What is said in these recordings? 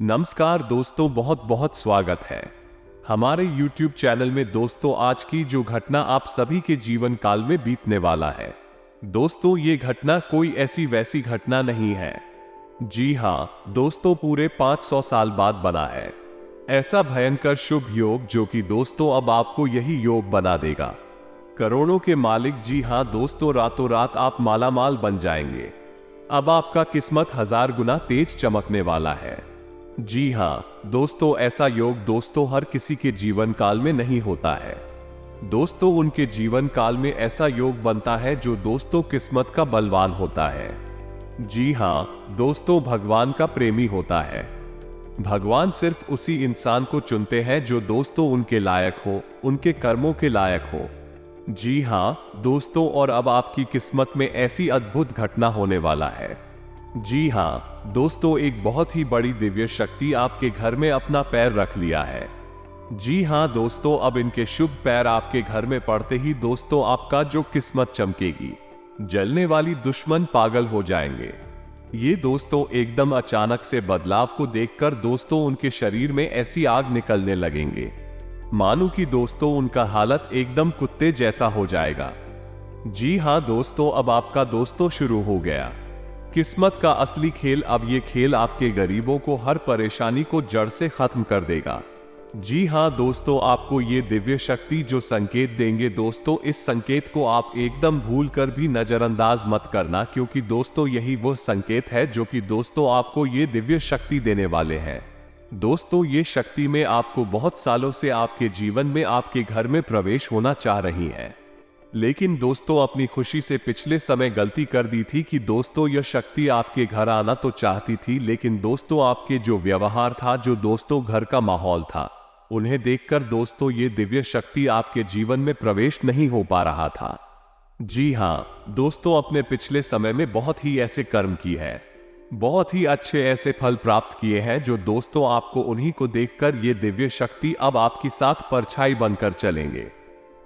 नमस्कार दोस्तों, बहुत बहुत स्वागत है हमारे YouTube चैनल में। दोस्तों, आज की जो घटना आप सभी के जीवन काल में बीतने वाला है, दोस्तों ये घटना कोई ऐसी वैसी घटना नहीं है। जी हाँ दोस्तों, पूरे 500 साल बाद बना है ऐसा भयंकर शुभ योग जो कि दोस्तों अब आपको यही योग बना देगा करोड़ों के मालिक। जी हाँ दोस्तों, रातों रात आप मालामाल बन जाएंगे। अब आपका किस्मत 1000 गुना तेज चमकने वाला है। जी हाँ दोस्तों, ऐसा योग दोस्तों हर किसी के जीवन काल में नहीं होता है। दोस्तों उनके जीवन काल में ऐसा योग बनता है जो दोस्तों किस्मत का बलवान होता है। जी हाँ दोस्तों, भगवान का प्रेमी होता है। भगवान सिर्फ उसी इंसान को चुनते हैं जो दोस्तों उनके लायक हो, उनके कर्मों के लायक हो। जी हाँ दोस्तों, और अब आपकी किस्मत में ऐसी अद्भुत घटना होने वाला है। जी हाँ दोस्तों, एक बहुत ही बड़ी दिव्य शक्ति आपके घर में अपना पैर रख लिया है। जी हाँ दोस्तों, अब इनके शुभ पैर आपके घर में पड़ते ही दोस्तों आपका जो किस्मत चमकेगी। जलने वाली दुश्मन पागल हो जाएंगे। ये दोस्तों एकदम अचानक से बदलाव को देखकर दोस्तों उनके शरीर में ऐसी आग निकलने लगेंगे मानो कि दोस्तों उनका हालत एकदम कुत्ते जैसा हो जाएगा। जी हाँ दोस्तों, अब आपका दोस्तों शुरू हो गया किस्मत का असली खेल। अब ये खेल आपके गरीबों को हर परेशानी को जड़ से खत्म कर देगा। जी हाँ दोस्तों, आपको ये दिव्य शक्ति जो संकेत देंगे दोस्तों, इस संकेत को आप एकदम भूल कर भी नजरअंदाज मत करना, क्योंकि दोस्तों यही वो संकेत है जो कि दोस्तों आपको ये दिव्य शक्ति देने वाले हैं। दोस्तों ये शक्ति में आपको बहुत सालों से आपके जीवन में आपके घर में प्रवेश होना चाह रही है, लेकिन दोस्तों अपनी खुशी से पिछले समय गलती कर दी थी कि दोस्तों यह शक्ति आपके घर आना तो चाहती थी, लेकिन दोस्तों आपके जो व्यवहार था, जो दोस्तों घर का माहौल था, उन्हें देखकर दोस्तों ये दिव्य शक्ति आपके जीवन में प्रवेश नहीं हो पा रहा था। जी हाँ दोस्तों, अपने पिछले समय में बहुत ही ऐसे कर्म की है, बहुत ही अच्छे ऐसे फल प्राप्त किए हैं जो दोस्तों आपको उन्हीं को देखकर ये दिव्य शक्ति अब आपके साथ परछाई बनकर चलेंगे।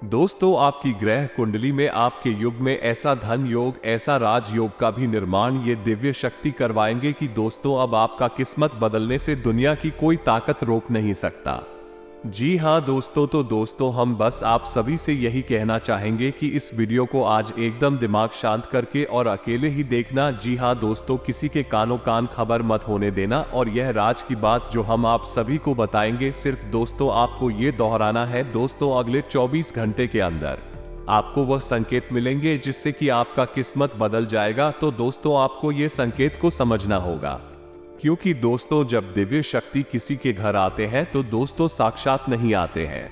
दोस्तों आपकी ग्रह कुंडली में आपके युग में ऐसा धन योग, ऐसा राजयोग का भी निर्माण ये दिव्य शक्ति करवाएंगे कि दोस्तों अब आपका किस्मत बदलने से दुनिया की कोई ताकत रोक नहीं सकता। जी हाँ दोस्तों, तो दोस्तों हम बस आप सभी से यही कहना चाहेंगे कि इस वीडियो को आज एकदम दिमाग शांत करके और अकेले ही देखना। जी हाँ दोस्तों, किसी के कानों कान खबर मत होने देना। और यह राज की बात जो हम आप सभी को बताएंगे, सिर्फ दोस्तों आपको ये दोहराना है। दोस्तों अगले 24 घंटे के अंदर आपको वह संकेत मिलेंगे जिससे कि आपका किस्मत बदल जाएगा। तो दोस्तों आपको ये संकेत को समझना होगा, क्योंकि दोस्तों जब दिव्य शक्ति किसी के घर आते हैं तो दोस्तों साक्षात नहीं आते हैं,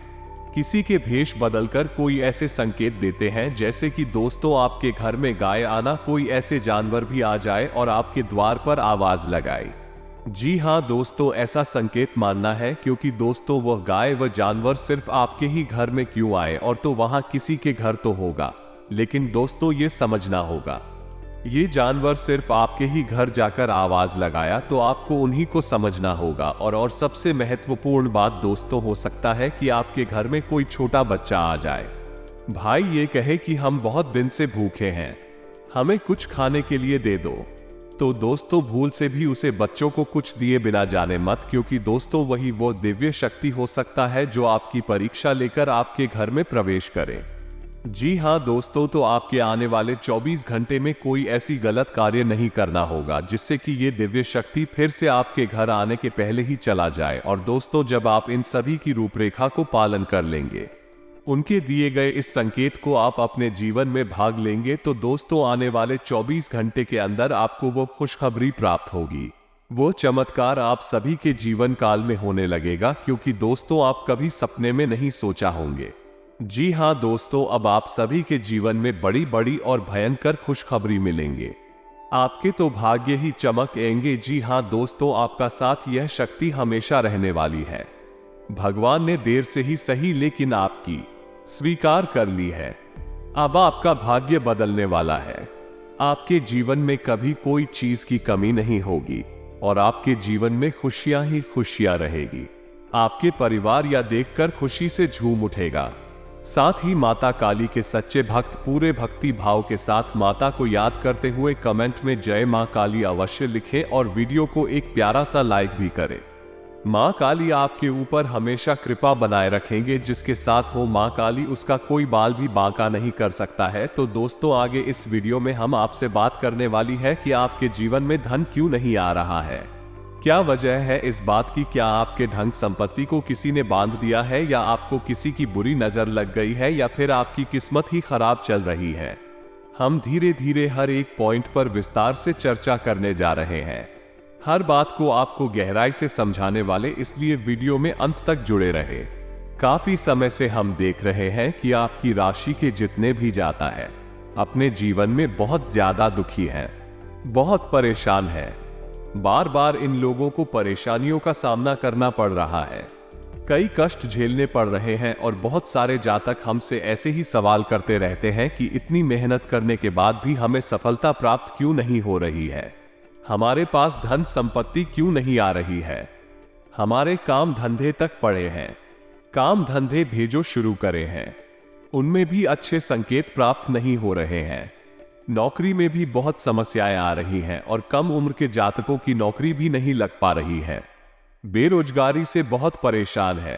किसी के भेष बदलकर कोई ऐसे संकेत देते हैं जैसे कि दोस्तों आपके घर में गाय आना, कोई ऐसे जानवर भी आ जाए और आपके द्वार पर आवाज लगाए। जी हाँ दोस्तों, ऐसा संकेत मानना है, क्योंकि दोस्तों वह गाय व जानवर सिर्फ आपके ही घर में क्यों आए, और तो वहां किसी के घर तो होगा, लेकिन दोस्तों ये समझना होगा ये जानवर सिर्फ आपके ही घर जाकर आवाज लगाया, तो आपको उन्हीं को समझना होगा। और सबसे महत्वपूर्ण बात दोस्तों हो सकता है कि आपके घर में कोई छोटा बच्चा आ जाए, भाई ये कहे कि हम बहुत दिन से भूखे हैं, हमें कुछ खाने के लिए दे दो। तो दोस्तों भूल से भी उसे बच्चों को कुछ दिए बिना जाने मत, क्योंकि दोस्तों वही वो दिव्य शक्ति हो सकता है जो आपकी परीक्षा लेकर आपके घर में प्रवेश करे। जी हाँ दोस्तों, तो आपके आने वाले 24 घंटे में कोई ऐसी गलत कार्य नहीं करना होगा जिससे कि ये दिव्य शक्ति फिर से आपके घर आने के पहले ही चला जाए। और दोस्तों जब आप इन सभी की रूपरेखा को पालन कर लेंगे, उनके दिए गए इस संकेत को आप अपने जीवन में भाग लेंगे, तो दोस्तों आने वाले 24 घंटे के अंदर आपको वो खुशखबरी प्राप्त होगी, वो चमत्कार आप सभी के जीवन काल में होने लगेगा, क्योंकि दोस्तों आप कभी सपने में नहीं सोचा होंगे। जी हाँ दोस्तों, अब आप सभी के जीवन में बड़ी बड़ी और भयंकर खुशखबरी मिलेंगे, आपके तो भाग्य ही चमकेंगे। जी हाँ दोस्तों, आपका साथ यह शक्ति हमेशा रहने वाली है। भगवान ने देर से ही सही लेकिन आपकी स्वीकार कर ली है। अब आपका भाग्य बदलने वाला है, आपके जीवन में कभी कोई चीज की कमी नहीं होगी और आपके जीवन में खुशियां ही खुशियां रहेगी। आपके परिवार यह देखकर खुशी से झूम उठेगा। साथ ही माता काली के सच्चे भक्त पूरे भक्ति भाव के साथ माता को याद करते हुए कमेंट में जय मां काली अवश्य लिखें और वीडियो को एक प्यारा सा लाइक भी करें। माँ काली आपके ऊपर हमेशा कृपा बनाए रखेंगे। जिसके साथ हो माँ काली उसका कोई बाल भी बांका नहीं कर सकता है। तो दोस्तों, आगे इस वीडियो में हम आपसे बात करने वाली है कि आपके जीवन में धन क्यों नहीं आ रहा है। क्या वजह है इस बात की? क्या आपके धन संपत्ति को किसी ने बांध दिया है, या आपको किसी की बुरी नजर लग गई है, या फिर आपकी किस्मत ही खराब चल रही है? हम धीरे धीरे हर एक पॉइंट पर विस्तार से चर्चा करने जा रहे हैं। हर बात को आपको गहराई से समझाने वाले, इसलिए वीडियो में अंत तक जुड़े रहे। काफी समय से हम देख रहे हैं कि आपकी राशि के जितने भी जाता है अपने जीवन में बहुत ज्यादा दुखी हैं, बहुत परेशान हैं। बार बार इन लोगों को परेशानियों का सामना करना पड़ रहा है, कई कष्ट झेलने पड़ रहे हैं, और बहुत सारे जातक हमसे ऐसे ही सवाल करते रहते हैं कि इतनी मेहनत करने के बाद भी हमें सफलता प्राप्त क्यों नहीं हो रही है, हमारे पास धन संपत्ति क्यों नहीं आ रही है, हमारे काम धंधे तक पड़े हैं, काम धंधे भेजो शुरू करे हैं, उनमें भी अच्छे संकेत प्राप्त नहीं हो रहे हैं, नौकरी में भी बहुत समस्याएं आ रही हैं, और कम उम्र के जातकों की नौकरी भी नहीं लग पा रही है, बेरोजगारी से बहुत परेशान है,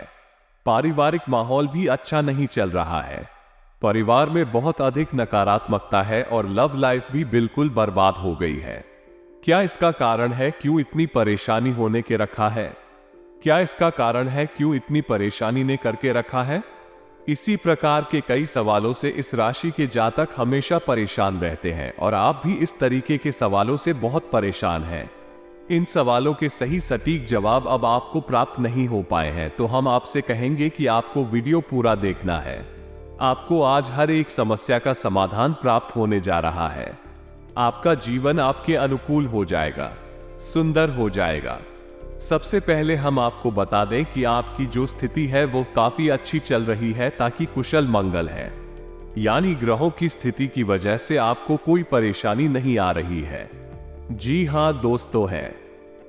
पारिवारिक माहौल भी अच्छा नहीं चल रहा है, परिवार में बहुत अधिक नकारात्मकता है, और लव लाइफ भी बिल्कुल बर्बाद हो गई है। क्या इसका कारण है क्यों इतनी परेशानी होने के रखा है? क्या इसका कारण है क्यों इतनी परेशानी ने करके रखा है? इसी प्रकार के कई सवालों से इस राशि के जातक हमेशा परेशान रहते हैं, और आप भी इस तरीके के सवालों से बहुत परेशान हैं। इन सवालों के सही सटीक जवाब अब आपको प्राप्त नहीं हो पाए हैं, तो हम आपसे कहेंगे कि आपको वीडियो पूरा देखना है। आपको आज हर एक समस्या का समाधान प्राप्त होने जा रहा है। आपका जीवन आपके अनुकूल हो जाएगा, सुंदर हो जाएगा। सबसे पहले हम आपको बता दें कि आपकी जो स्थिति है वो काफी अच्छी चल रही है, ताकि कुशल मंगल है, यानी ग्रहों की स्थिति की वजह से आपको कोई परेशानी नहीं आ रही है। जी हां दोस्तों, है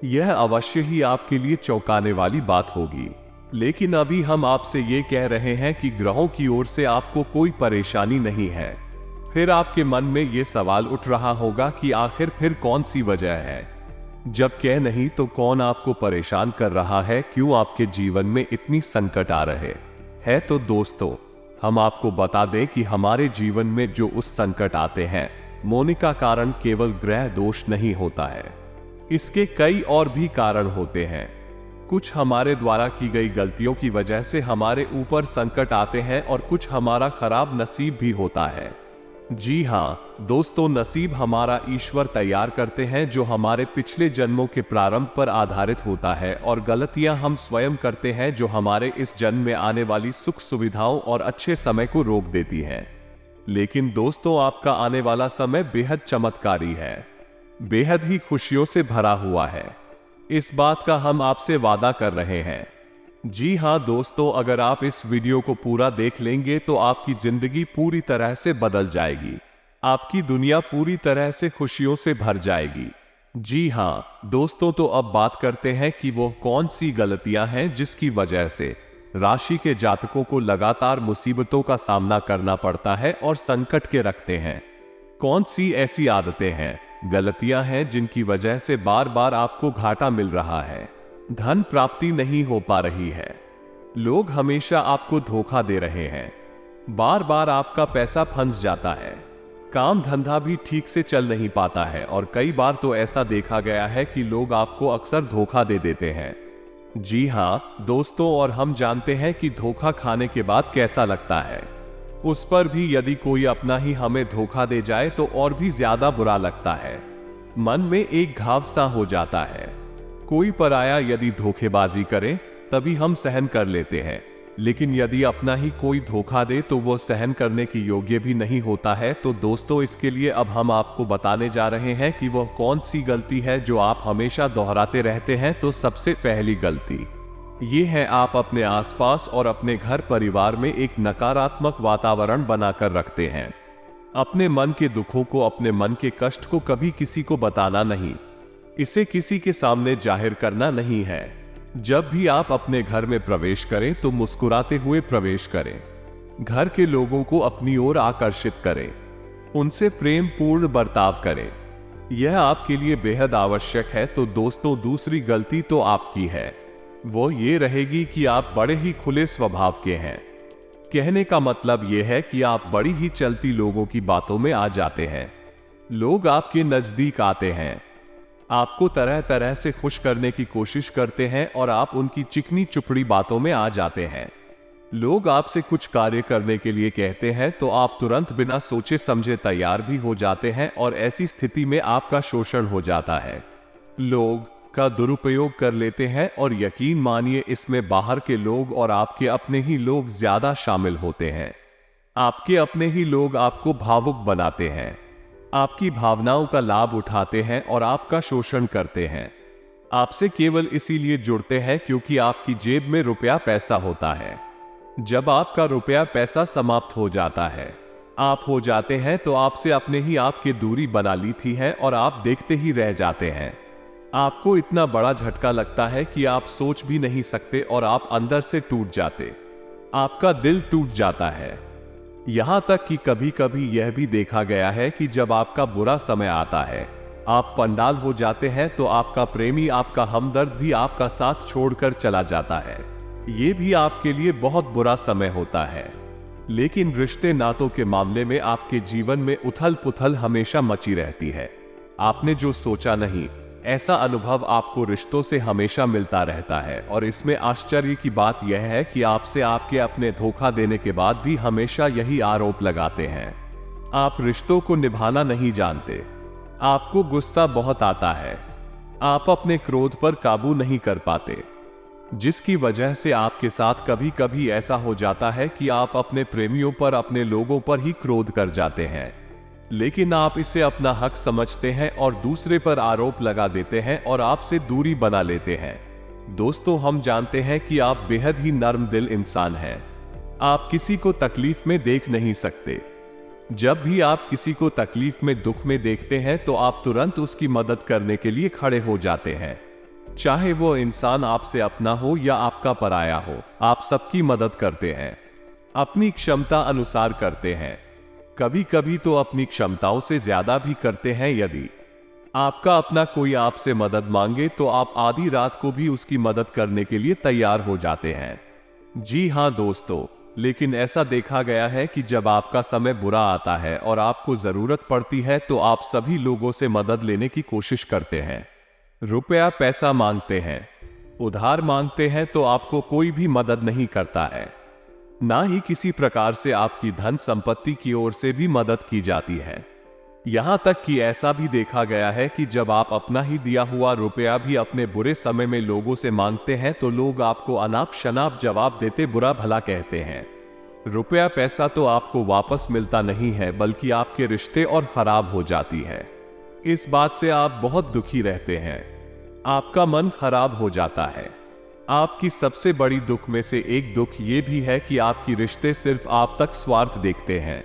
यह अवश्य ही आपके लिए चौंकाने वाली बात होगी, लेकिन अभी हम आपसे ये कह रहे हैं कि ग्रहों की ओर से आपको कोई परेशानी नहीं है। फिर आपके मन में ये सवाल उठ रहा होगा कि आखिर फिर कौन सी वजह है? जब कह नहीं तो कौन आपको परेशान कर रहा है? क्यों आपके जीवन में इतनी संकट आ रहे हैं? तो दोस्तों, हम आपको बता दें कि हमारे जीवन में जो उस संकट आते हैं, मोने का कारण केवल ग्रह दोष नहीं होता है। इसके कई और भी कारण होते हैं। कुछ हमारे द्वारा की गई गलतियों की वजह से हमारे ऊपर संकट आते हैं, और कुछ हमारा खराब नसीब भी होता है। जी हाँ दोस्तों, नसीब हमारा ईश्वर तैयार करते हैं, जो हमारे पिछले जन्मों के प्रारंभ पर आधारित होता है, और गलतियां हम स्वयं करते हैं, जो हमारे इस जन्म में आने वाली सुख सुविधाओं और अच्छे समय को रोक देती हैं। लेकिन दोस्तों, आपका आने वाला समय बेहद चमत्कारी है, बेहद ही खुशियों से भरा हुआ है। इस बात का हम आपसे वादा कर रहे हैं। जी हां दोस्तों, अगर आप इस वीडियो को पूरा देख लेंगे तो आपकी जिंदगी पूरी तरह से बदल जाएगी, आपकी दुनिया पूरी तरह से खुशियों से भर जाएगी। जी हां दोस्तों, तो अब बात करते हैं कि वो कौन सी गलतियां हैं जिसकी वजह से राशि के जातकों को लगातार मुसीबतों का सामना करना पड़ता है और संकट के रखते हैं। कौन सी ऐसी आदतें हैं, गलतियां हैं जिनकी वजह से बार बार आपको घाटा मिल रहा है, धन प्राप्ति नहीं हो पा रही है, लोग हमेशा आपको धोखा दे रहे हैं, बार बार आपका पैसा फंस जाता है, काम धंधा भी ठीक से चल नहीं पाता है, और कई बार तो ऐसा देखा गया है कि लोग आपको अक्सर धोखा दे देते हैं। जी हाँ दोस्तों, और हम जानते हैं कि धोखा खाने के बाद कैसा लगता है। उस पर भी यदि कोई अपना ही हमें धोखा दे जाए तो और भी ज्यादा बुरा लगता है, मन में एक घाव सा हो जाता है। कोई पराया यदि धोखेबाजी करे तभी हम सहन कर लेते हैं, लेकिन यदि अपना ही कोई धोखा दे तो वो सहन करने की योग्य भी नहीं होता है। तो दोस्तों, इसके लिए अब हम आपको बताने जा रहे हैं कि वह कौन सी गलती है जो आप हमेशा दोहराते रहते हैं। तो सबसे पहली गलती ये है, आप अपने आसपास और अपने घर परिवार में एक नकारात्मक वातावरण बनाकर रखते हैं। अपने मन के दुखों को, अपने मन के कष्ट को कभी किसी को बताना नहीं, इसे किसी के सामने जाहिर करना नहीं है। जब भी आप अपने घर में प्रवेश करें तो मुस्कुराते हुए प्रवेश करें, घर के लोगों को अपनी ओर आकर्षित करें, उनसे प्रेम पूर्ण बर्ताव करें, यह आपके लिए बेहद आवश्यक है। तो दोस्तों, दूसरी गलती तो आपकी है, वो ये रहेगी कि आप बड़े ही खुले स्वभाव के हैं। कहने का मतलब ये है कि आप बड़ी ही चलती लोगों की बातों में आ जाते हैं। लोग आपके नजदीक आते हैं, आपको तरह तरह से खुश करने की कोशिश करते हैं और आप उनकी चिकनी चुपड़ी बातों में आ जाते हैं। लोग आपसे कुछ कार्य करने के लिए कहते हैं तो आप तुरंत बिना सोचे समझे तैयार भी हो जाते हैं और ऐसी स्थिति में आपका शोषण हो जाता है। लोग का दुरुपयोग कर लेते हैं और यकीन मानिए इसमें बाहर के लोग और आपके अपने ही लोग ज्यादा शामिल होते हैं। आपके अपने ही लोग आपको भावुक बनाते हैं, आपकी भावनाओं का लाभ उठाते हैं और आपका शोषण करते हैं। आपसे केवल इसीलिए जुड़ते हैं क्योंकि आपकी जेब में रुपया पैसा होता है। जब आपका रुपया पैसा समाप्त हो जाता है, आप हो जाते हैं तो आपसे अपने ही आपकी दूरी बना ली थी है और आप देखते ही रह जाते हैं। आपको इतना बड़ा झटका लगता है कि आप सोच भी नहीं सकते और आप अंदर से टूट जाते, आपका दिल टूट जाता है। यहां तक कि कभी कभी यह भी देखा गया है कि जब आपका बुरा समय आता है, आप पंडाल हो जाते हैं तो आपका प्रेमी, आपका हमदर्द भी आपका साथ छोड़कर चला जाता है। ये भी आपके लिए बहुत बुरा समय होता है। लेकिन रिश्ते नातों के मामले में आपके जीवन में उथल पुथल हमेशा मची रहती है। आपने जो सोचा नहीं, ऐसा अनुभव आपको रिश्तों से हमेशा मिलता रहता है और इसमें आश्चर्य की बात यह है कि आपसे आपके अपने धोखा देने के बाद भी हमेशा यही आरोप लगाते हैं। आप रिश्तों को निभाना नहीं जानते, आपको गुस्सा बहुत आता है, आप अपने क्रोध पर काबू नहीं कर पाते, जिसकी वजह से आपके साथ कभी कभी ऐसा हो जाता है कि आप अपने प्रेमियों पर, अपने लोगों पर ही क्रोध कर जाते हैं। लेकिन आप इसे अपना हक समझते हैं और दूसरे पर आरोप लगा देते हैं और आपसे दूरी बना लेते हैं। दोस्तों, हम जानते हैं कि आप बेहद ही नर्म दिल इंसान हैं। आप किसी को तकलीफ में देख नहीं सकते। जब भी आप किसी को तकलीफ में, दुख में देखते हैं तो आप तुरंत उसकी मदद करने के लिए खड़े हो जाते हैं। चाहे वो इंसान आपसे अपना हो या आपका पराया हो, आप सबकी मदद करते हैं, अपनी क्षमता अनुसार करते हैं, कभी कभी तो अपनी क्षमताओं से ज्यादा भी करते हैं। यदि आपका अपना कोई आपसे मदद मांगे तो आप आधी रात को भी उसकी मदद करने के लिए तैयार हो जाते हैं। जी हां दोस्तों, लेकिन ऐसा देखा गया है कि जब आपका समय बुरा आता है और आपको जरूरत पड़ती है तो आप सभी लोगों से मदद लेने की कोशिश करते हैं, रुपया पैसा मांगते हैं, उधार मांगते हैं, तो आपको कोई भी मदद नहीं करता है। ना ही किसी प्रकार से आपकी धन संपत्ति की ओर से भी मदद की जाती है। यहां तक कि ऐसा भी देखा गया है कि जब आप अपना ही दिया हुआ रुपया भी अपने बुरे समय में लोगों से मांगते हैं तो लोग आपको अनाप शनाप जवाब देते, बुरा भला कहते हैं। रुपया पैसा तो आपको वापस मिलता नहीं है, बल्कि आपके रिश्ते और खराब हो जाती है। इस बात से आप बहुत दुखी रहते हैं, आपका मन खराब हो जाता है। आपकी सबसे बड़ी दुख में से एक दुख ये भी है कि आपकी रिश्ते सिर्फ आप तक स्वार्थ देखते हैं,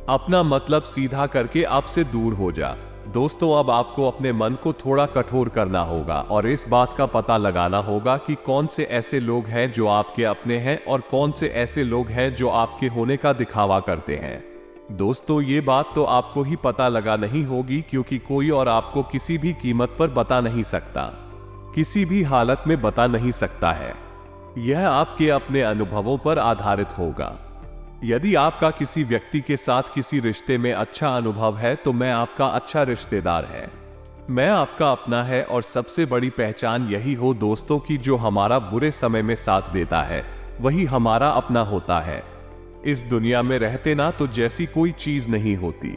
अपना मतलब सीधा करके आपसे दूर हो जा। दोस्तों, अब आपको अपने मन को थोड़ा कठोर करना होगा और इस बात का पता लगाना होगा कि कौन से ऐसे लोग हैं जो आपके अपने हैं और कौन से ऐसे लोग हैं जो आपके होने का दिखावा करते हैं। दोस्तों, ये बात तो आपको ही पता लगा नहीं होगी, क्योंकि कोई और आपको किसी भी कीमत पर बता नहीं सकता, किसी भी हालत में बता नहीं सकता है। यह आपके अपने अनुभवों पर आधारित होगा। यदि आपका किसी व्यक्ति के साथ किसी रिश्ते में अच्छा अनुभव है तो मैं आपका अच्छा रिश्तेदार है, मैं आपका अपना है। और सबसे बड़ी पहचान यही हो दोस्तों कि जो हमारा बुरे समय में साथ देता है वही हमारा अपना होता है। इस दुनिया में रहते ना तो जैसी कोई चीज नहीं होती।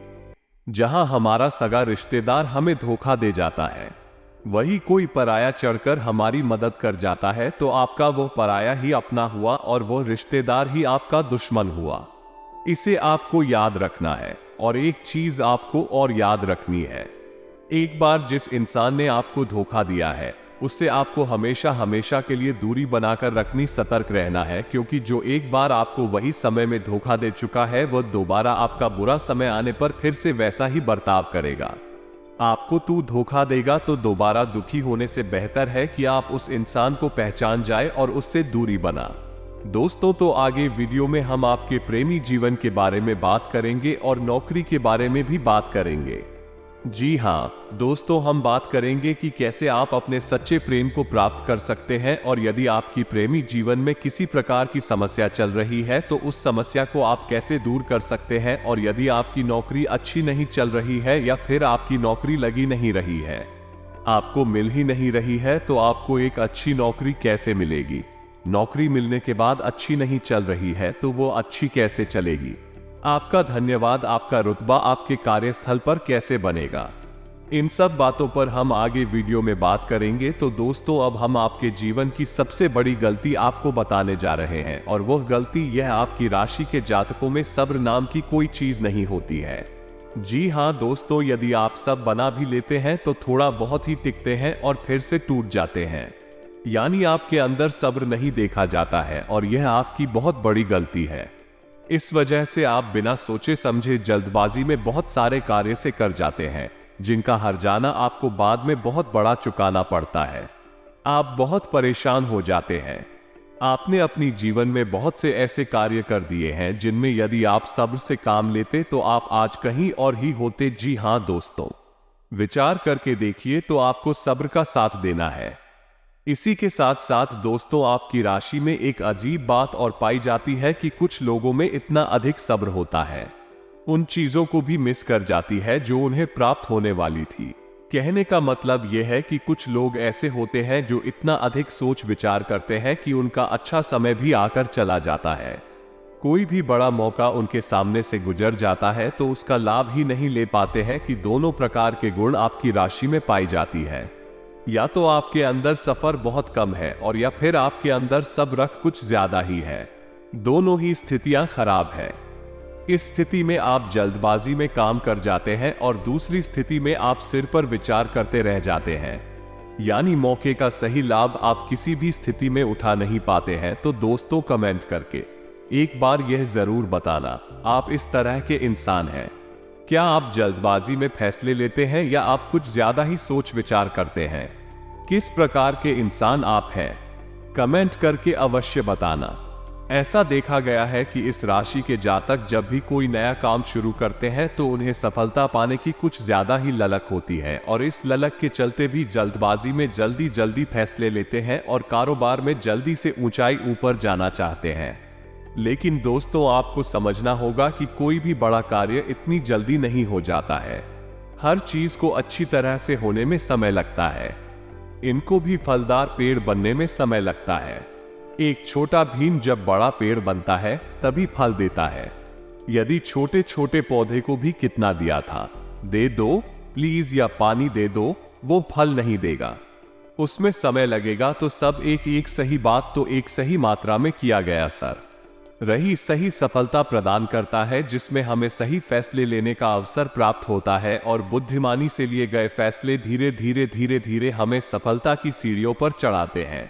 जहां हमारा सगा रिश्तेदार हमें धोखा दे जाता है, वही कोई पराया चढ़कर हमारी मदद कर जाता है, तो आपका वो पराया ही अपना हुआ और वो रिश्तेदार ही आपका दुश्मन हुआ। इसे आपको याद रखना है। और एक चीज आपको और याद रखनी है, एक बार जिस इंसान ने आपको धोखा दिया है उससे आपको हमेशा हमेशा के लिए दूरी बनाकर रखनी, सतर्क रहना है। क्योंकि जो एक बार आपको वही समय में धोखा दे चुका है वह दोबारा आपका बुरा समय आने पर फिर से वैसा ही बर्ताव करेगा। आपको तू धोखा देगा तो दोबारा दुखी होने से बेहतर है कि आप उस इंसान को पहचान जाए और उससे दूरी बना। दोस्तों, तो आगे वीडियो में हम आपके प्रेमी जीवन के बारे में बात करेंगे और नौकरी के बारे में भी बात करेंगे। जी हाँ दोस्तों, हम बात करेंगे कि कैसे आप अपने सच्चे प्रेम को प्राप्त कर सकते हैं, और यदि आपकी प्रेमी जीवन में किसी प्रकार की समस्या चल रही है तो उस समस्या को आप कैसे दूर कर सकते हैं, और यदि आपकी नौकरी अच्छी नहीं चल रही है या फिर आपकी नौकरी लगी नहीं रही है, आपको मिल ही नहीं रही है, तो आपको एक अच्छी नौकरी कैसे मिलेगी। नौकरी मिलने के बाद अच्छी नहीं चल रही है तो वो अच्छी कैसे चलेगी। आपका धन्यवाद, आपका रुतबा आपके कार्यस्थल पर कैसे बनेगा। इन सब बातों पर हम आगे वीडियो में बात करेंगे। तो दोस्तों, अब हम आपके जीवन की सबसे बड़ी गलती आपको बताने जा रहे हैं, और वह गलती यह आपकी राशि के जातकों में सब्र नाम की कोई चीज नहीं होती है। जी हाँ दोस्तों, यदि आप सब बना भी लेते हैं तो थोड़ा बहुत ही टिकते हैं और फिर से टूट जाते हैं, यानी आपके अंदर सब्र नहीं देखा जाता है, और यह आपकी बहुत बड़ी गलती है। इस वजह से आप बिना सोचे समझे जल्दबाजी में बहुत सारे कार्य से कर जाते हैं, जिनका हर्जाना आपको बाद में बहुत बड़ा चुकाना पड़ता है। आप बहुत परेशान हो जाते हैं। आपने अपनी जीवन में बहुत से ऐसे कार्य कर दिए हैं जिनमें यदि आप सब्र से काम लेते तो आप आज कहीं और ही होते। जी हाँ दोस्तों, विचार करके देखिए, तो आपको सब्र का साथ देना है। इसी के साथ साथ दोस्तों, आपकी राशि में एक अजीब बात और पाई जाती है कि कुछ लोगों में इतना अधिक सब्र होता है, उन चीजों को भी मिस कर जाती है जो उन्हें प्राप्त होने वाली थी। कहने का मतलब यह है कि कुछ लोग ऐसे होते हैं जो इतना अधिक सोच विचार करते हैं कि उनका अच्छा समय भी आकर चला जाता है। कोई भी बड़ा मौका उनके सामने से गुजर जाता है तो उसका लाभ ही नहीं ले पाते हैं कि दोनों प्रकार के गुण आपकी राशि में पाई जाती है। या तो आपके अंदर सफर बहुत कम है, और या फिर आपके अंदर सब्र कुछ ज्यादा ही है। दोनों ही स्थितियां खराब है। इस स्थिति में आप जल्दबाजी में काम कर जाते हैं, और दूसरी स्थिति में आप सिर पर विचार करते रह जाते हैं, यानी मौके का सही लाभ आप किसी भी स्थिति में उठा नहीं पाते हैं। तो दोस्तों, कमेंट करके एक बार यह जरूर बताना, आप इस तरह के इंसान हैं। क्या आप जल्दबाजी में फैसले लेते हैं या आप कुछ ज्यादा ही सोच विचार करते हैं? किस प्रकार के इंसान आप हैं? कमेंट करके अवश्य बताना। ऐसा देखा गया है कि इस राशि के जातक जब भी कोई नया काम शुरू करते हैं तो उन्हें सफलता पाने की कुछ ज्यादा ही ललक होती है, और इस ललक के चलते भी जल्दबाजी में जल्दी जल्दी फैसले लेते हैं और कारोबार में जल्दी से ऊंचाई ऊपर जाना चाहते हैं। लेकिन दोस्तों, आपको समझना होगा कि कोई भी बड़ा कार्य इतनी जल्दी नहीं हो जाता है। हर चीज को अच्छी तरह से होने में समय लगता है। इनको भी फलदार पेड़ बनने में समय लगता है। एक छोटा भीम जब बड़ा पेड़ बनता है तभी फल देता है। यदि छोटे छोटे पौधे को भी कितना दिया था, दे दो प्लीज या पानी दे दो, वो फल नहीं देगा। उसमें समय लगेगा। तो सब एक सही बात तो एक सही मात्रा में किया गया सर रही सही सफलता प्रदान करता है, जिसमें हमें सही फैसले लेने का अवसर प्राप्त होता है, और बुद्धिमानी से लिए गए फैसले धीरे धीरे हमें सफलता की सीढ़ियों पर चढ़ाते हैं।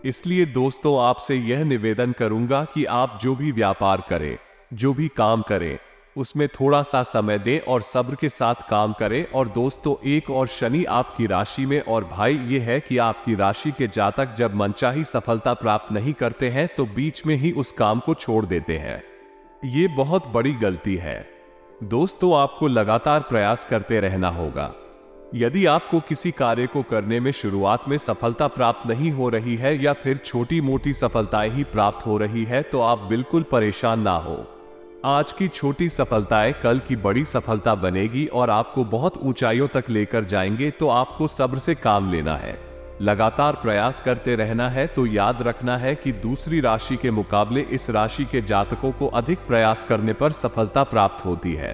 इसलिए दोस्तों, आपसे यह निवेदन करूंगा कि आप जो भी व्यापार करें, जो भी काम करें, उसमें थोड़ा सा समय दें और सब्र के साथ काम करें। और दोस्तों, एक और शनि आपकी राशि में, और भाई ये है कि आपकी राशि के जातक जब मनचाही सफलता प्राप्त नहीं करते हैं तो बीच में ही उस काम को छोड़ देते हैं। ये बहुत बड़ी गलती है। दोस्तों, आपको लगातार प्रयास करते रहना होगा। यदि आपको किसी कार्य को करने में शुरुआत में सफलता प्राप्त नहीं हो रही है या फिर छोटी मोटी सफलताएं ही प्राप्त हो रही है तो आप बिल्कुल परेशान ना हो। आज की छोटी सफलताएं कल की बड़ी सफलता बनेगी और आपको बहुत ऊंचाइयों तक लेकर जाएंगे। तो आपको सब्र से काम लेना है, लगातार प्रयास करते रहना है। तो याद रखना है कि दूसरी राशि के मुकाबले इस राशि के जातकों को अधिक प्रयास करने पर सफलता प्राप्त होती है।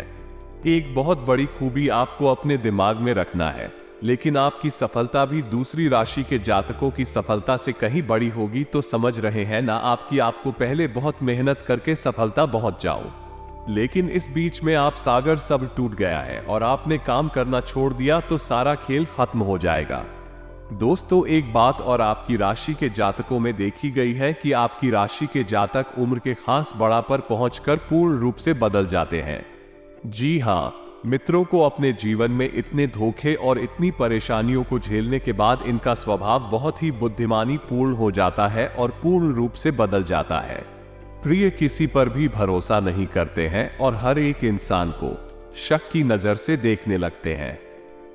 एक बहुत बड़ी खूबी आपको अपने दिमाग में रखना है, लेकिन आपकी सफलता भी दूसरी राशि के जातकों की सफलता से कहीं बड़ी होगी। तो समझ रहे हैं ना आपको पहले बहुत मेहनत करके सफलता पहुंच जाओ, लेकिन इस बीच में आप सागर सब टूट गया है और आपने काम करना छोड़ दिया तो सारा खेल खत्म हो जाएगा। दोस्तों, एक बात और आपकी राशि के जातकों में देखी गई है कि आपकी राशि के जातक उम्र के खास बड़ा पर पहुंचकर पूर्ण रूप से बदल जाते हैं। जी हाँ मित्रों, को अपने जीवन में इतने धोखे और इतनी परेशानियों को झेलने के बाद इनका स्वभाव बहुत ही बुद्धिमानी पूर्ण हो जाता है और पूर्ण रूप से बदल जाता है। प्रिय किसी पर भी भरोसा नहीं करते हैं और हर एक इंसान को शक की नजर से देखने लगते हैं।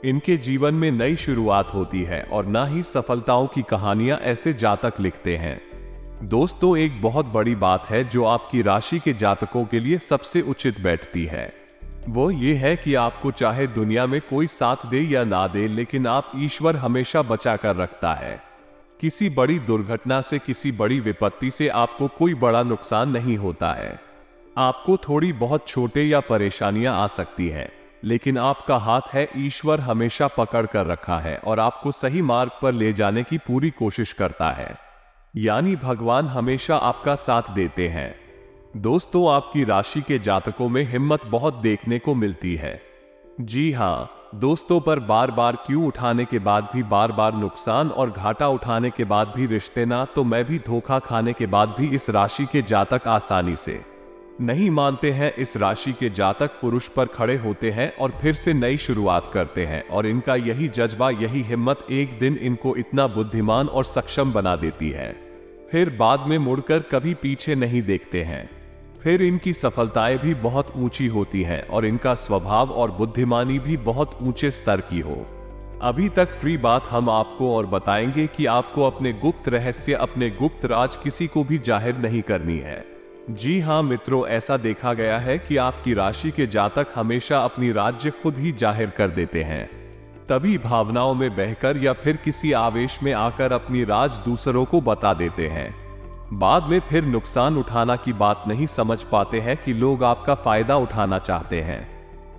इनके जीवन में नई शुरुआत होती है और ना ही सफलताओं की कहानियां ऐसे जातक लिखते हैं। दोस्तों, एक बहुत बड़ी बात है जो आपकी राशि के जातकों के लिए सबसे उचित बैठती है। वो ये है कि आपको चाहे दुनिया में कोई साथ दे या ना दे, लेकिन आप ईश्वर हमेशा बचा कर रखता है। किसी बड़ी दुर्घटना से, किसी बड़ी विपत्ति से आपको कोई बड़ा नुकसान नहीं होता है। आपको थोड़ी बहुत छोटे या परेशानियां आ सकती हैं, लेकिन आपका हाथ है ईश्वर हमेशा पकड़ कर रखा है और आपको सही मार्ग पर ले जाने की पूरी कोशिश करता है। यानी भगवान हमेशा आपका साथ देते हैं। दोस्तों, आपकी राशि के जातकों में हिम्मत बहुत देखने को मिलती है। जी हाँ दोस्तों, पर बार बार क्यों उठाने के बाद भी बार बार नुकसान और घाटा उठाने के बाद भी रिश्ते ना, तो मैं भी धोखा खाने के बाद भी इस राशि के जातक आसानी से नहीं मानते हैं। इस राशि के जातक पुरुष पर खड़े होते हैं और फिर से नई शुरुआत करते हैं, और इनका यही जज्बा, यही हिम्मत एक दिन इनको इतना बुद्धिमान और सक्षम बना देती है। फिर बाद में मुड़कर कभी पीछे नहीं देखते हैं। फिर इनकी सफलताएं भी बहुत ऊंची होती हैं और इनका स्वभाव और बुद्धिमानी भी बहुत ऊंचे स्तर की हो। अभी तक फ्री बात हम आपको और बताएंगे कि आपको अपने गुप्त रहस्य, अपने गुप्त राज किसी को भी जाहिर नहीं करनी है। जी हाँ मित्रों, ऐसा देखा गया है कि आपकी राशि के जातक हमेशा अपनी राज्य खुद ही जाहिर कर देते हैं। तभी भावनाओं में बहकर या फिर किसी आवेश में आकर अपनी राज दूसरों को बता देते हैं। बाद में फिर नुकसान उठाना की बात नहीं समझ पाते हैं कि लोग आपका फायदा उठाना चाहते हैं।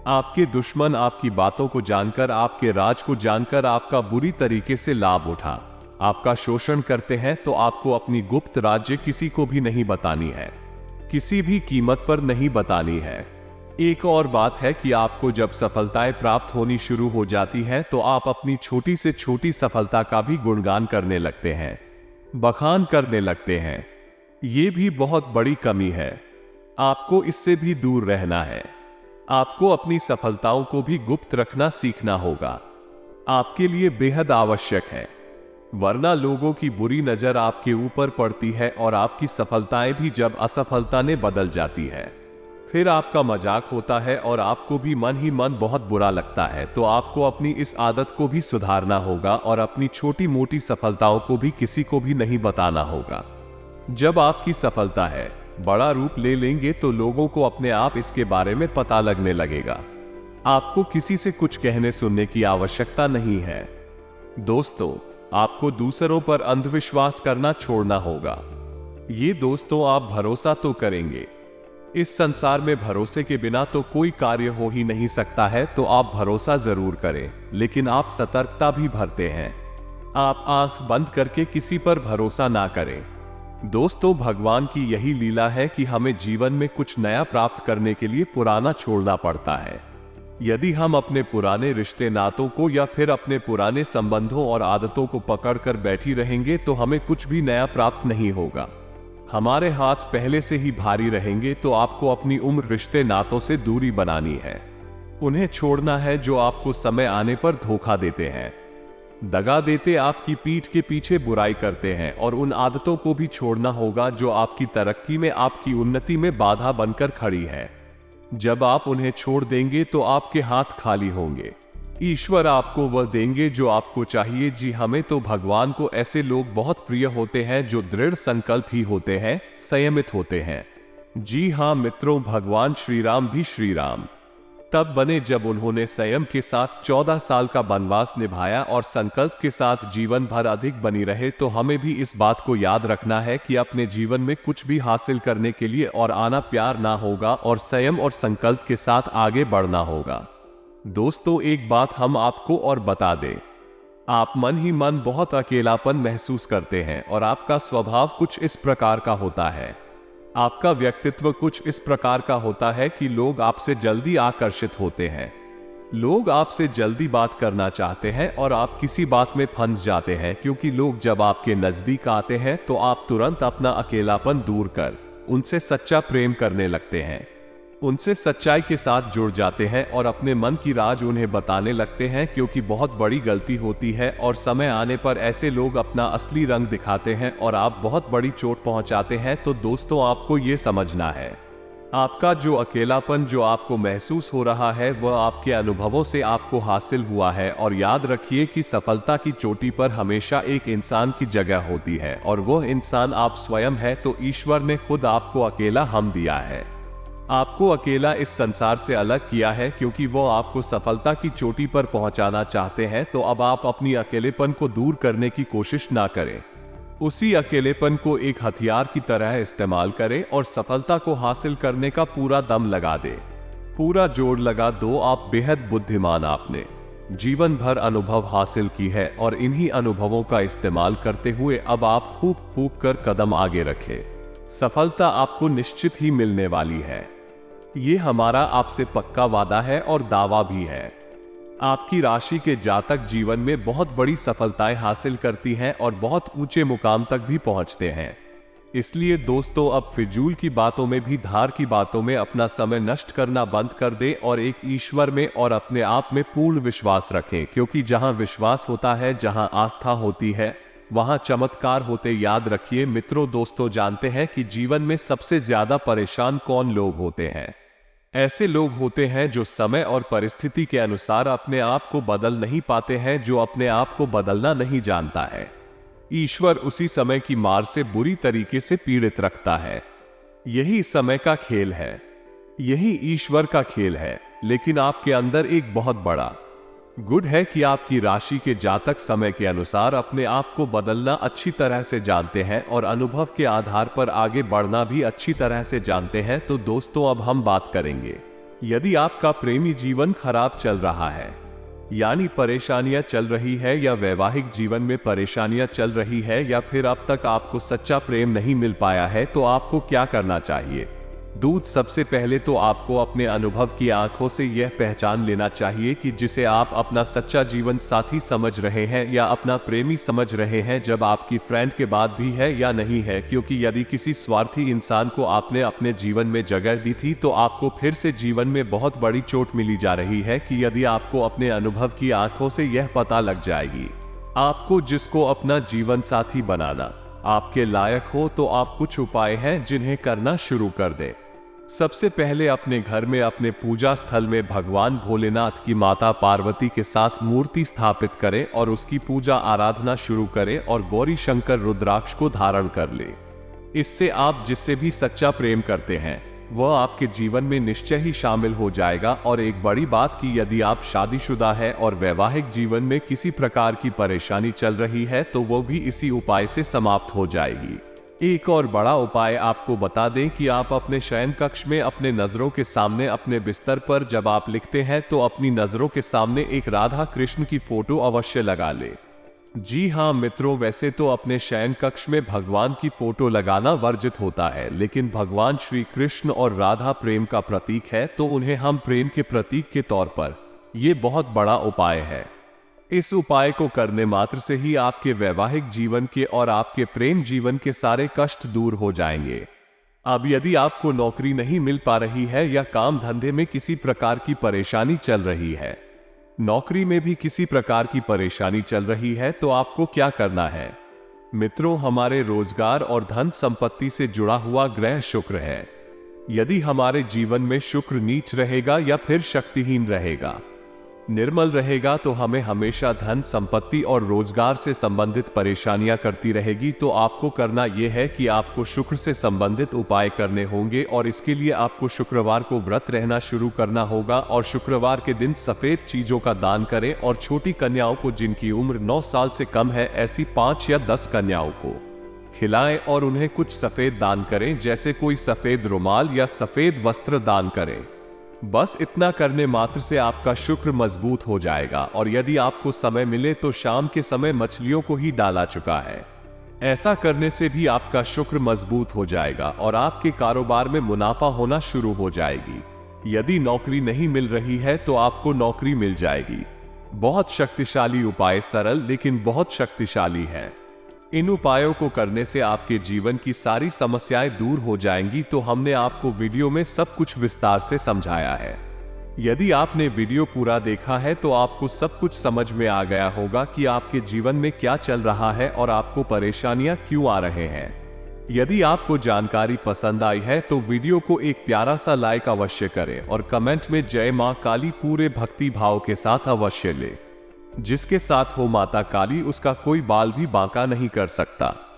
आपके दुश्मन आपकी बातों को जानकर, आपके राज को जानकर आपका बुरी तरीके से लाभ उठा आपका शोषण करते हैं, तो आपको अपनी गुप्त राज्य किसी को भी नहीं बतानी है, किसी भी कीमत पर नहीं बतानी है। एक और बात है कि आपको जब सफलताएं प्राप्त होनी शुरू हो जाती है तो आप अपनी छोटी से छोटी सफलता का भी गुणगान करने लगते हैं, बखान करने लगते हैं। ये भी बहुत बड़ी कमी है। आपको इससे भी दूर रहना है। आपको अपनी सफलताओं को भी गुप्त रखना सीखना होगा। आपके लिए बेहद आवश्यक है, वरना लोगों की बुरी नजर आपके ऊपर पड़ती है और आपकी सफलताएं भी जब असफलता ने बदल जाती है, फिर आपका मजाक होता है और आपको भी मन ही मन बहुत बुरा लगता है। तो आपको अपनी इस आदत को भी सुधारना होगा और अपनी छोटी मोटी सफलताओं को भी किसी को भी नहीं बताना होगा। जब आपकी सफलता है बड़ा रूप ले लेंगे तो लोगों को अपने आप इसके बारे में पता लगने लगेगा। आपको किसी से कुछ कहने सुनने की आवश्यकता नहीं है। दोस्तों, आपको दूसरों पर अंधविश्वास करना छोड़ना होगा। ये दोस्तों, आप भरोसा तो करेंगे। इस संसार में भरोसे के बिना तो कोई कार्य हो ही नहीं सकता है, तो आप भरोसा जरूर करें, लेकिन आप सतर्कता भी भरते हैं। आप आंख बंद करके किसी पर भरोसा ना करें। दोस्तों, भगवान की यही लीला है कि हमें जीवन में कुछ नया प्राप्त करने के लिए पुराना छोड़ना पड़ता है। यदि हम अपने पुराने रिश्ते नातों को या फिर अपने पुराने संबंधों और आदतों को पकड़कर बैठी रहेंगे तो हमें कुछ भी नया प्राप्त नहीं होगा। हमारे हाथ पहले से ही भारी रहेंगे। तो आपको अपनी उम्र रिश्ते नातों से दूरी बनानी है। उन्हें छोड़ना है जो आपको समय आने पर धोखा देते हैं, दगा देते, आपकी पीठ के पीछे बुराई करते हैं। और उन आदतों को भी छोड़ना होगा जो आपकी तरक्की में, आपकी उन्नति में बाधा बनकर खड़ी है। जब आप उन्हें छोड़ देंगे तो आपके हाथ खाली होंगे। ईश्वर आपको वह देंगे जो आपको चाहिए। जी, हमें तो भगवान को ऐसे लोग बहुत प्रिय होते हैं जो दृढ़ संकल्प ही होते हैं, संयमित होते हैं। जी हाँ मित्रों, भगवान श्री राम भी श्री राम तब बने जब उन्होंने संयम के साथ 14 साल का वनवास निभाया और संकल्प के साथ जीवन भर अधिक बनी रहे। तो हमें भी इस बात को याद रखना है कि अपने जीवन में कुछ भी हासिल करने के लिए और आना प्यार ना होगा और संयम और संकल्प के साथ आगे बढ़ना होगा। दोस्तों, एक बात हम आपको और बता दें, आप मन ही मन बहुत अकेलापन महसूस करते हैं और आपका स्वभाव कुछ इस प्रकार का होता है, आपका व्यक्तित्व कुछ इस प्रकार का होता है कि लोग आपसे जल्दी आकर्षित होते हैं। लोग आपसे जल्दी बात करना चाहते हैं और आप किसी बात में फंस जाते हैं, क्योंकि लोग जब आपके नजदीक आते हैं तो आप तुरंत अपना अकेलापन दूर कर उनसे सच्चा प्रेम करने लगते हैं, उनसे सच्चाई के साथ जुड़ जाते हैं और अपने मन की राज उन्हें बताने लगते हैं। क्योंकि बहुत बड़ी गलती होती है और समय आने पर ऐसे लोग अपना असली रंग दिखाते हैं और आप बहुत बड़ी चोट पहुंचाते हैं। तो दोस्तों, आपको ये समझना है, आपका जो अकेलापन जो आपको महसूस हो रहा है वह आपके अनुभवों से आपको हासिल हुआ है। और याद रखिए कि सफलता की चोटी पर हमेशा एक इंसान की जगह होती है और वह इंसान आप स्वयं है। तो ईश्वर ने खुद आपको अकेला हम दिया है, आपको अकेला इस संसार से अलग किया है क्योंकि वो आपको सफलता की चोटी पर पहुंचाना चाहते हैं। तो अब आप अपनी अकेलेपन को दूर करने की कोशिश ना करें, उसी अकेलेपन को एक हथियार की तरह इस्तेमाल करें और सफलता को हासिल करने का पूरा दम लगा दे, पूरा जोर लगा दो। आप बेहद बुद्धिमान, आपने जीवन भर अनुभव हासिल की है और इन्हीं अनुभवों का इस्तेमाल करते हुए अब आप खूब फूंक कर कदम आगे रखें। सफलता आपको निश्चित ही मिलने वाली है, ये हमारा आपसे पक्का वादा है और दावा भी है। आपकी राशि के जातक जीवन में बहुत बड़ी सफलताएं हासिल करती हैं और बहुत ऊंचे मुकाम तक भी पहुंचते हैं। इसलिए दोस्तों, अब फिजूल की बातों में भी, धार की बातों में अपना समय नष्ट करना बंद कर दें और एक ईश्वर में और अपने आप में पूर्ण विश्वास रखें, क्योंकि जहां विश्वास होता है, जहां आस्था होती है, वहां चमत्कार होते। याद रखिए मित्रों, दोस्तों, जानते हैं कि जीवन में सबसे ज्यादा परेशान कौन लोग होते हैं? ऐसे लोग होते हैं जो समय और परिस्थिति के अनुसार अपने आप को बदल नहीं पाते हैं, जो अपने आप को बदलना नहीं जानता है। ईश्वर उसी समय की मार से बुरी तरीके से पीड़ित रखता है। यही समय का खेल है, यही ईश्वर का खेल है। लेकिन आपके अंदर एक बहुत बड़ा गुड है कि आपकी राशि के जातक समय के अनुसार अपने आप को बदलना अच्छी तरह से जानते हैं और अनुभव के आधार पर आगे बढ़ना भी अच्छी तरह से जानते हैं। तो दोस्तों, अब हम बात करेंगे, यदि आपका प्रेमी जीवन खराब चल रहा है, यानी परेशानियां चल रही है, या वैवाहिक जीवन में परेशानियां चल रही है, या फिर अब तक आपको सच्चा प्रेम नहीं मिल पाया है, तो आपको क्या करना चाहिए? दूध, सबसे पहले तो आपको अपने अनुभव की आंखों से यह पहचान लेना चाहिए कि जिसे आप अपना सच्चा जीवन साथी समझ रहे हैं या अपना प्रेमी समझ रहे हैं, जब आपकी फ्रेंड के बाद भी है या नहीं है। क्योंकि यदि किसी स्वार्थी इंसान को आपने अपने जीवन में जगह दी थी, तो आपको फिर से जीवन में बहुत बड़ी चोट मिली जा रही है। कि यदि आपको अपने अनुभव की आंखों से यह पता लग जाएगी आपको जिसको अपना जीवन साथी बनाना आपके लायक हो, तो आप कुछ उपाय हैं जिन्हें करना शुरू कर दें। सबसे पहले अपने घर में, अपने पूजा स्थल में भगवान भोलेनाथ की माता पार्वती के साथ मूर्ति स्थापित करें और उसकी पूजा आराधना शुरू करें और गौरी शंकर रुद्राक्ष को धारण कर ले। इससे आप जिससे भी सच्चा प्रेम करते हैं वह आपके जीवन में निश्चय ही शामिल हो जाएगा। और एक बड़ी बात कि यदि आप शादीशुदा है और वैवाहिक जीवन में किसी प्रकार की परेशानी चल रही है, तो वो भी इसी उपाय से समाप्त हो जाएगी। एक और बड़ा उपाय आपको बता दें कि आप अपने शयन कक्ष में अपने नजरों के सामने, अपने बिस्तर पर जब आप लिखते हैं, तो अपनी नजरों के सामने एक राधा कृष्ण की फोटो अवश्य लगा ले। जी हाँ मित्रों, वैसे तो अपने शयन कक्ष में भगवान की फोटो लगाना वर्जित होता है, लेकिन भगवान श्री कृष्ण और राधा प्रेम का प्रतीक है, तो उन्हें हम प्रेम के प्रतीक के तौर पर, यह बहुत बड़ा उपाय है। इस उपाय को करने मात्र से ही आपके वैवाहिक जीवन के और आपके प्रेम जीवन के सारे कष्ट दूर हो जाएंगे। अब यदि आपको नौकरी नहीं मिल पा रही है या काम धंधे में किसी प्रकार की परेशानी चल रही है, नौकरी में भी किसी प्रकार की परेशानी चल रही है, तो आपको क्या करना है? मित्रों, हमारे रोजगार और धन संपत्ति से जुड़ा हुआ ग्रह शुक्र है। यदि हमारे जीवन में शुक्र नीच रहेगा या फिर शक्तिहीन रहेगा, निर्मल रहेगा, तो हमें हमेशा धन संपत्ति और रोजगार से संबंधित परेशानियां करती रहेगी। तो आपको करना यह है कि आपको शुक्र से संबंधित उपाय करने होंगे और इसके लिए आपको शुक्रवार को व्रत रहना शुरू करना होगा और शुक्रवार के दिन सफेद चीजों का दान करें और छोटी कन्याओं को, जिनकी उम्र 9 साल से कम है, ऐसी 5 या 10 कन्याओं को खिलाएं और उन्हें कुछ सफेद दान करें, जैसे कोई सफेद रुमाल या सफेद वस्त्र दान करें। बस इतना करने मात्र से आपका शुक्र मजबूत हो जाएगा। और यदि आपको समय मिले तो शाम के समय मछलियों को ही डाला चुका है, ऐसा करने से भी आपका शुक्र मजबूत हो जाएगा और आपके कारोबार में मुनाफा होना शुरू हो जाएगी। यदि नौकरी नहीं मिल रही है तो आपको नौकरी मिल जाएगी। बहुत शक्तिशाली उपाय, सरल लेकिन बहुत शक्तिशाली है। इन उपायों को करने से आपके जीवन की सारी समस्याएं दूर हो जाएंगी। तो हमने आपको वीडियो में सब कुछ विस्तार से समझाया है। यदि आपने वीडियो पूरा देखा है तो आपको सब कुछ समझ में आ गया होगा कि आपके जीवन में क्या चल रहा है और आपको परेशानियां क्यों आ रहे हैं। यदि आपको जानकारी पसंद आई है तो वीडियो को एक प्यारा सा लाइक अवश्य करें और कमेंट में जय मां काली पूरे भक्ति भाव के साथ अवश्य ले। जिसके साथ हो माता काली उसका कोई बाल भी बांका नहीं कर सकता।